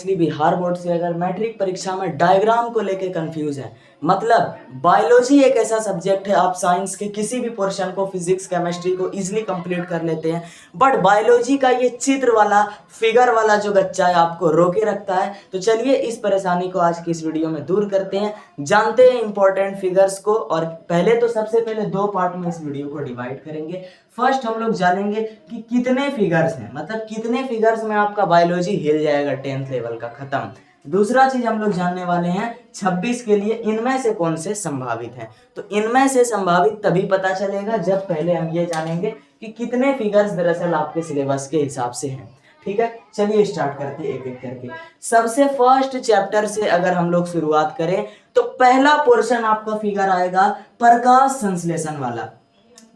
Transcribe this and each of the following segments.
इसलिए बिहार बोर्ड से अगर मैट्रिक परीक्षा में डायग्राम को लेके कंफ्यूज है, मतलब बायोलॉजी एक ऐसा सब्जेक्ट है, आप साइंस के किसी भी पोर्शन को, फिजिक्स केमिस्ट्री को इजीली कंप्लीट कर लेते हैं, बट बायोलॉजी का ये चित्र वाला फिगर वाला जो बच्चा है आपको रोके रखता है। तो चलिए इस परेशानी को आज की इस वीडियो में दूर करते हैं, जानते हैं इंपॉर्टेंट फिगर्स को। और पहले तो सबसे पहले दो पार्ट में इस वीडियो को डिवाइड करेंगे। फर्स्ट हम लोग जानेंगे कि कितने फिगर्स हैं, मतलब कितने फिगर्स में आपका बायोलॉजी हिल जाएगा 10th लेवल का खत्म। दूसरा चीज हम लोग जानने वाले हैं 26 के लिए इनमें से कौन से संभावित हैं। तो इनमें से संभावित तभी पता चलेगा जब पहले हम ये जानेंगे कि कितने फिगर्स दरअसल आपके सिलेबस के हिसाब से हैं। ठीक है, चलिए स्टार्ट करते हैं एक एक करके। सबसे फर्स्ट चैप्टर से अगर हम लोग शुरुआत करें तो पहला पोर्शन आपका फिगर आएगा प्रकाश संश्लेषण वाला।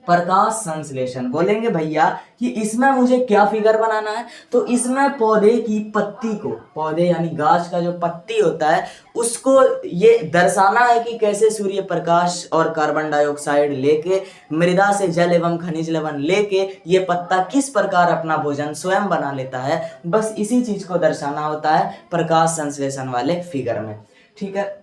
प्रकाश संश्लेषण बोलेंगे भैया कि इसमें मुझे क्या फिगर बनाना है, तो इसमें पौधे की पत्ती को, पौधे यानी गाछ का जो पत्ती होता है उसको ये दर्शाना है कि कैसे सूर्य प्रकाश और कार्बन डाइऑक्साइड लेके, मृदा से जल एवं खनिज लवण लेके ये पत्ता किस प्रकार अपना भोजन स्वयं बना लेता है। बस इसी चीज को दर्शाना होता है प्रकाश संश्लेषण वाले फिगर में। ठीक है,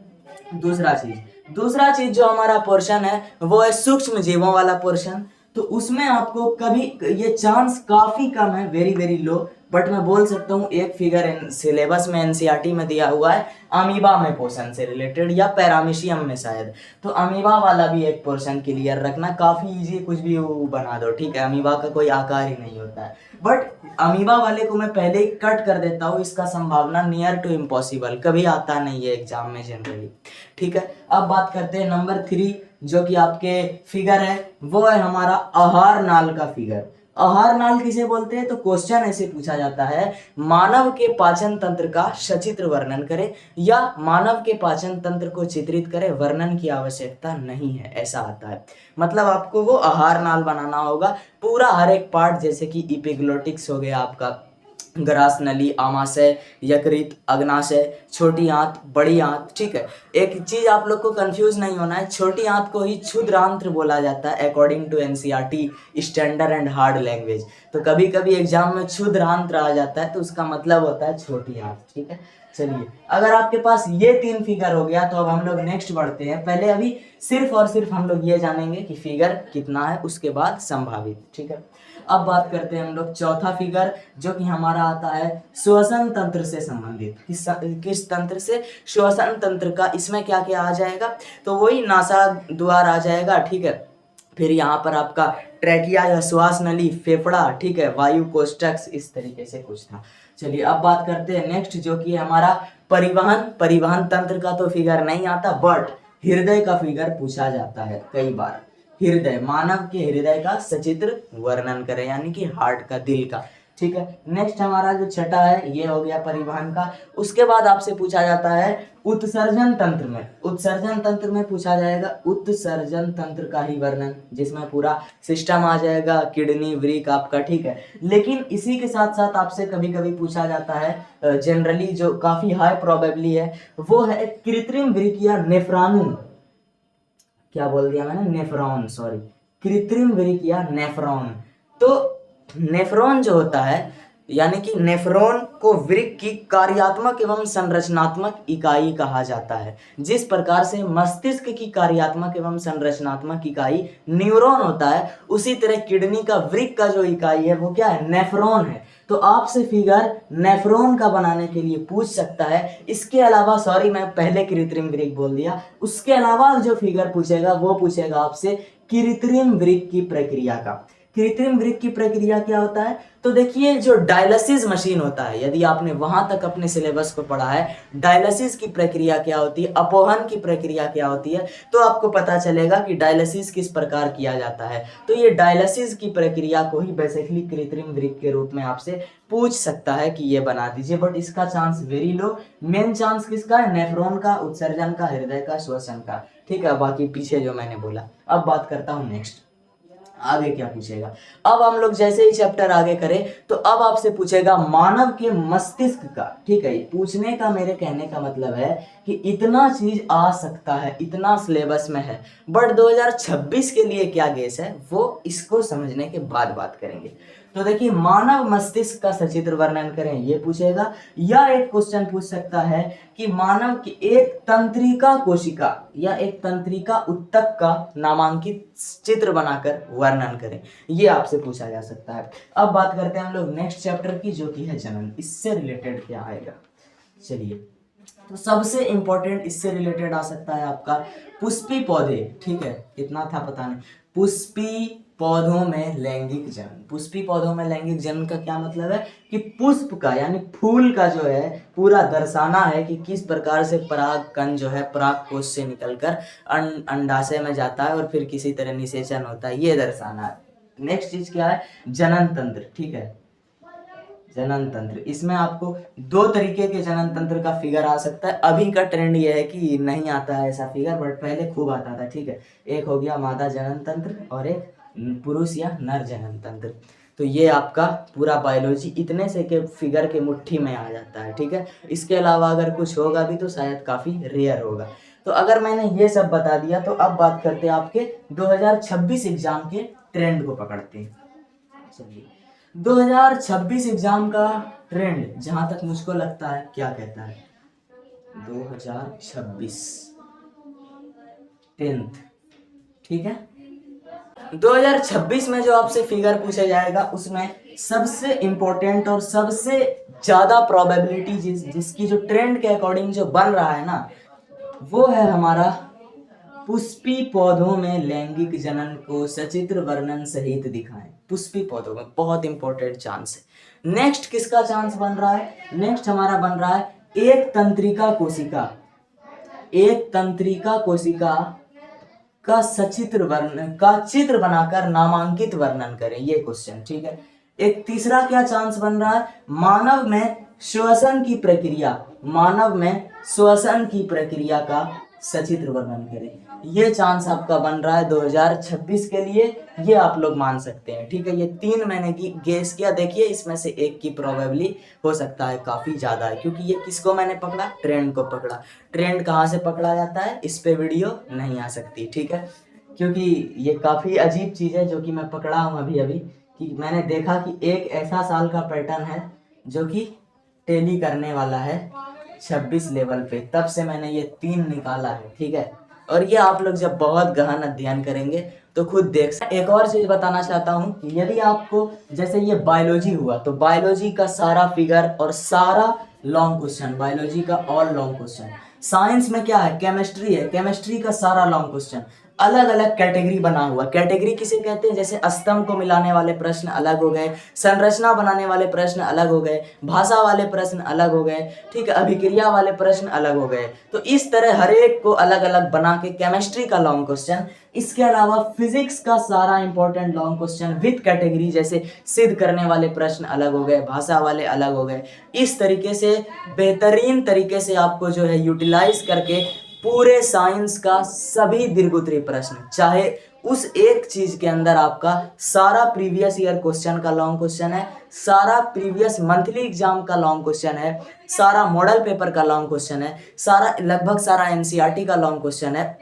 दूसरा चीज जो हमारा पोर्शन है वो है सूक्ष्म जीवों वाला पोर्शन। तो उसमें आपको कभी ये चांस काफी कम है, वेरी वेरी लो, बट मैं बोल सकता हूँ एक फिगर सिलेबस में एनसीईआरटी में दिया हुआ है अमीबा में पोर्शन से रिलेटेड या पैरामीशियम में शायद। तो अमीबा वाला भी एक पोर्शन क्लियर रखना, काफी इजी, कुछ भी वो बना दो। ठीक है, अमीबा का कोई आकार ही नहीं होता है, बट अमीबा वाले को मैं पहले ही कट कर देता हूँ, इसका संभावना नियर टू इम्पॉसिबल, कभी आता नहीं है एग्जाम में जनरली। ठीक है, अब बात करते हैं नंबर 3 जो कि आपके फिगर है, वो है हमारा आहार नाल का फिगर। आहार नाल किसे बोलते हैं, तो क्वेश्चन ऐसे पूछा जाता है मानव के पाचन तंत्र का सचित्र वर्णन करें, या मानव के पाचन तंत्र को चित्रित करें, वर्णन की आवश्यकता नहीं है, ऐसा आता है। मतलब आपको वो आहार नाल बनाना होगा पूरा हर एक पार्ट, जैसे कि इपिग्लोटिक्स हो गया आपका, ग्रास नली, आमाशय, यकृत, अग्नाशय, छोटी आंत, बड़ी आंत। ठीक है, एक चीज आप लोग को कंफ्यूज नहीं होना है, छोटी आंत को ही क्षुद्रांत्र बोला जाता है according to NCERT standard and hard language. तो कभी कभी एग्जाम में क्षुद्रांत्र आ जाता है तो उसका मतलब होता है छोटी आंत। ठीक है, चलिए अगर आपके पास ये 3 फिगर हो गया तो अब हम लोग नेक्स्ट बढ़ते हैं। पहले अभी सिर्फ और सिर्फ हम लोग ये जानेंगे कि फिगर कितना है, उसके बाद संभावित। ठीक है, अब बात करते हैं हम लोग चौथा फिगर जो कि हमारा आता है श्वसन तंत्र से संबंधित। किस तंत्र से, श्वसन तंत्र का। इसमें क्या क्या आ जाएगा, तो वही नासा द्वार आ जाएगा। ठीक है, फिर यहाँ पर आपका ट्रैकिया या श्वास नली, फेफड़ा, ठीक है, वायु कोष्ठक, इस तरीके से कुछ था। चलिए अब बात करते हैं नेक्स्ट जो कि हमारा परिवहन तंत्र का तो फिगर नहीं आता, बट हृदय का फिगर पूछा जाता है कई बार। हृदय, मानव के हृदय का सचित्र वर्णन करें, यानी कि हार्ट का, दिल का। ठीक है, नेक्स्ट हमारा जो छठा है ये हो गया परिवहन का। उसके बाद आपसे पूछा जाता है उत्सर्जन तंत्र में, उत्सर्जन तंत्र में पूछा जाएगा उत्सर्जन तंत्र का ही वर्णन, जिसमें पूरा सिस्टम आ जाएगा, किडनी, वृक्क आपका। ठीक है, लेकिन इसी के साथ साथ आपसे कभी कभी पूछा जाता है जनरली जो काफी हाई प्रोबेबली है, वो है कृत्रिम वृक्क या नेफ्रॉन। क्या बोल दिया मैंने, नेफ्रॉन, सॉरी, कृत्रिम वृक्क या नेफ्रॉन। तो नेफ्रॉन जो होता है, यानी कि नेफ्रॉन को वृक्क की कार्यात्मक एवं संरचनात्मक इकाई कहा जाता है। जिस प्रकार से मस्तिष्क की कार्यात्मक एवं संरचनात्मक इकाई न्यूरॉन होता है, उसी तरह किडनी का वृक्क का जो इकाई है वो क्या है, नेफ्रॉन है। तो आपसे फिगर नेफ्रॉन का बनाने के लिए पूछ सकता है। इसके अलावा, सॉरी मैं पहले कृत्रिम वृक्क बोल दिया, उसके अलावा जो फिगर पूछेगा वो पूछेगा आपसे कृत्रिम वृक्क की प्रक्रिया का। कृत्रिम वृक्क की प्रक्रिया क्या होता है, तो देखिए जो डायलिसिस मशीन होता है, यदि आपने वहां तक अपने सिलेबस को पढ़ा है, डायलिसिस की प्रक्रिया क्या होती है, अपोहन की प्रक्रिया क्या होती है, तो आपको पता चलेगा कि डायलिसिस किस प्रकार किया जाता है। तो ये डायलिसिस की प्रक्रिया को ही बेसिकली कृत्रिम वृक्क के रूप में आपसे पूछ सकता है कि ये बना दीजिए, बट इसका chance very low. Main chance किसका है, नेफ्रॉन का, उत्सर्जन का, हृदय का, श्वसन का। ठीक है, बाकी पीछे जो मैंने बोला। अब बात करता हूँ नेक्स्ट, आगे क्या पूछेगा। अब हम लोग जैसे ही चैप्टर आगे करें तो अब आपसे पूछेगा मानव के मस्तिष्क का। ठीक है, पूछने का मेरे कहने का मतलब है कि इतना चीज आ सकता है, इतना सिलेबस में है, बट 2026 के लिए क्या गेस है वो इसको समझने के बाद बात करेंगे। तो देखिए मानव मस्तिष्क का सचित्र वर्णन करें ये पूछेगा, या एक क्वेश्चन पूछ सकता है कि मानव की एक तंत्रिका कोशिका या एक तंत्रिका उत्तक का नामांकित चित्र बनाकर वर्णन करें, ये आपसे पूछा जा सकता है। अब बात करते हैं हम लोग नेक्स्ट चैप्टर की, जो कि है जनन। इससे रिलेटेड क्या आएगा, चलिए। तो सबसे इंपॉर्टेंट इससे रिलेटेड आ सकता है आपका पुष्पी पौधे, ठीक है, इतना था पता नहीं। पुष्पी पौधों में लैंगिक जनन। पुष्पी पौधों में लैंगिक जनन का क्या मतलब है कि पुष्प का यानी फूल का जो है पूरा दर्शाना है कि किस प्रकार से पराग कण जो है पराग कोश से निकलकर अंडाशय में जाता है और फिर किसी तरह निषेचन होता है, ये दर्शाना है। नेक्स्ट चीज क्या है, जनन तंत्र, ठीक है, जनन तंत्र। इसमें आपको दो तरीके के जनन तंत्र का फिगर आ सकता है। अभी का ट्रेंड ये है कि नहीं आता है ऐसा फिगर, बट पहले खूब आता था, ठीक है। एक हो गया मादा जनन तंत्र और एक पुरुष या नर जनन तंत्र। तो ये आपका पूरा बायोलॉजी इतने से के फिगर के मुट्ठी में आ जाता है, ठीक है। इसके अलावा अगर कुछ होगा भी तो शायद काफी रेयर होगा। तो अगर मैंने ये सब बता दिया तो अब बात करते हैं आपके 2026 एग्जाम के ट्रेंड को पकड़ते हैं। चलिए 2026 एग्जाम का ट्रेंड जहां तक मुझको लगता है क्या कहता है, 2026 10th, ठीक है। 2026 में जो आपसे फिगर पूछा जाएगा उसमें सबसे इंपॉर्टेंट और सबसे ज्यादा प्रोबेबिलिटी जिसकी जो ट्रेंड के अकॉर्डिंग जो बन रहा है ना, वो है हमारा पुष्पी पौधों में लैंगिक जनन को सचित्र वर्णन सहित दिखाएं। पुष्पी पौधों में बहुत इंपॉर्टेंट चांस है। नेक्स्ट किसका चांस बन रहा है, नेक्स्ट हमारा बन रहा है एक तंत्रिका कोशिका। एक तंत्रिका कोशिका का सचित्र वर्णन का चित्र बनाकर नामांकित वर्णन करें, ये क्वेश्चन, ठीक है। एक तीसरा क्या चांस बन रहा है, मानव में श्वसन की प्रक्रिया, मानव में श्वसन की प्रक्रिया का सचित्र वर्णन करें। ये चांस आपका बन रहा है 2026 के लिए, ये आप लोग मान सकते हैं, ठीक है। ये तीन मैंने गेस किया, देखिए इसमें से एक की प्रोबेबली हो सकता है काफी ज्यादा है, क्योंकि ये किसको मैंने पकड़ा, ट्रेंड को पकड़ा। ट्रेंड कहाँ से पकड़ा जाता है, इस पे वीडियो नहीं आ सकती, ठीक है, क्योंकि ये काफी अजीब चीज है जो कि मैं पकड़ा हूँ अभी अभी, कि मैंने देखा कि एक ऐसा साल का पैटर्न है जो कि टेली करने वाला है 26 लेवल पे, तब से मैंने ये तीन निकाला है, ठीक है। और ये आप लोग जब बहुत गहन अध्ययन करेंगे तो खुद देख सकते। एक और चीज बताना चाहता हूँ कि यदि आपको जैसे ये बायोलॉजी हुआ तो बायोलॉजी का सारा फिगर और सारा लॉन्ग क्वेश्चन, बायोलॉजी का ऑल लॉन्ग क्वेश्चन। साइंस में क्या है, केमिस्ट्री है, केमिस्ट्री का सारा लॉन्ग क्वेश्चन, अलग अलग कैटेगरी बना हुआ। कैटेगरी किसे कहते हैं, जैसे स्तंभ को मिलाने वाले प्रश्न अलग हो गए, संरचना बनाने वाले प्रश्न अलग हो गए, भाषा वाले प्रश्न अलग हो गए, ठीक है, अभिक्रिया वाले प्रश्न अलग हो गए। तो इस तरह हर एक को अलग अलग बना के केमिस्ट्री का लॉन्ग क्वेश्चन, इसके अलावा फिजिक्स का सारा important long question with category, जैसे सिद्ध करने वाले प्रश्न अलग हो गए, भाषा वाले अलग हो गए। इस तरीके से बेहतरीन तरीके से आपको जो है यूटिलाइज करके पूरे साइंस का सभी दीर्घोत्तरीय प्रश्न, चाहे उस एक चीज के अंदर आपका सारा प्रीवियस ईयर क्वेश्चन का लॉन्ग क्वेश्चन है, सारा प्रीवियस मंथली एग्जाम का लॉन्ग क्वेश्चन है, सारा मॉडल पेपर का लॉन्ग क्वेश्चन है, सारा लगभग सारा एनसीईआरटी का लॉन्ग क्वेश्चन है।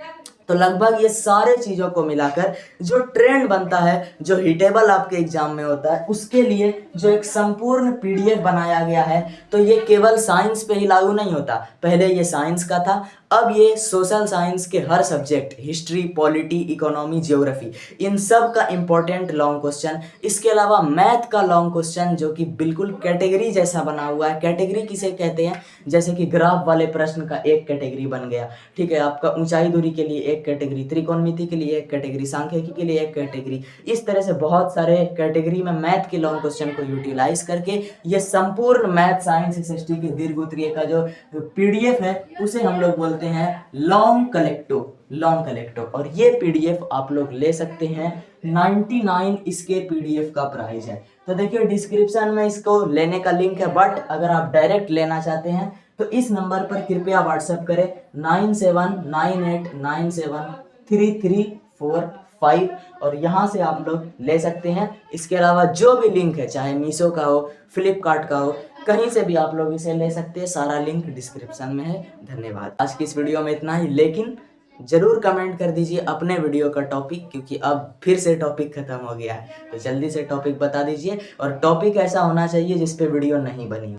तो लगभग ये सारे चीजों को मिलाकर जो ट्रेंड बनता है, जो हिटेबल आपके एग्जाम में होता है, उसके लिए जो एक संपूर्ण पीडीएफ बनाया गया है। तो ये केवल साइंस पे ही लागू नहीं होता, पहले ये साइंस का था, अब ये सोशल साइंस के हर subject, history, polity, economy, geography, इन सब का इंपॉर्टेंट लॉन्ग क्वेश्चन। इसके अलावा मैथ का लॉन्ग क्वेश्चन जो कि बिल्कुल कैटेगरी जैसा बना हुआ है। कैटेगरी किसे कहते हैं, जैसे कि ग्राफ वाले प्रश्न का एक कैटेगरी बन गया, ठीक है, आपका ऊंचाई दूरी के लिए एक कैटेगरी, त्रिकोणमिति के लिए एक कैटेगरी, सांख्यिकी के लिए एक कैटेगरी। इस तरह से बहुत सारे कैटेगरी में मैथ के लॉन्ग क्वेश्चन को यूटिलाइज करके ये संपूर्ण मैथ, साइंस, एसएसटी के दीर्घोत्तरीय का जो पीडीएफ है उसे हम लोग बोलते हैं लॉन्ग कलेक्टो। और ये पीडीएफ आप लोग ले सकते हैं 99 इसके पीडीएफ का प्राइस है। तो देखिए डिस्क्रिप्शन में इसको लेने का लिंक है, बट अगर आप डायरेक्ट लेना चाहते हैं तो इस नंबर पर कृपया व्हाट्सएप करें 9798973345 और यहाँ से आप लोग ले सकते हैं। इसके अलावा जो भी लिंक है, चाहे मीशो का हो, फ्लिपकार्ट का हो, कहीं से भी आप लोग इसे ले सकते हैं, सारा लिंक डिस्क्रिप्शन में है। धन्यवाद। आज की इस वीडियो में इतना ही, लेकिन ज़रूर कमेंट कर दीजिए अपने वीडियो का टॉपिक, क्योंकि अब फिर से टॉपिक ख़त्म हो गया है। तो जल्दी से टॉपिक बता दीजिए, और टॉपिक ऐसा होना चाहिए जिस पे वीडियो नहीं बनी हो।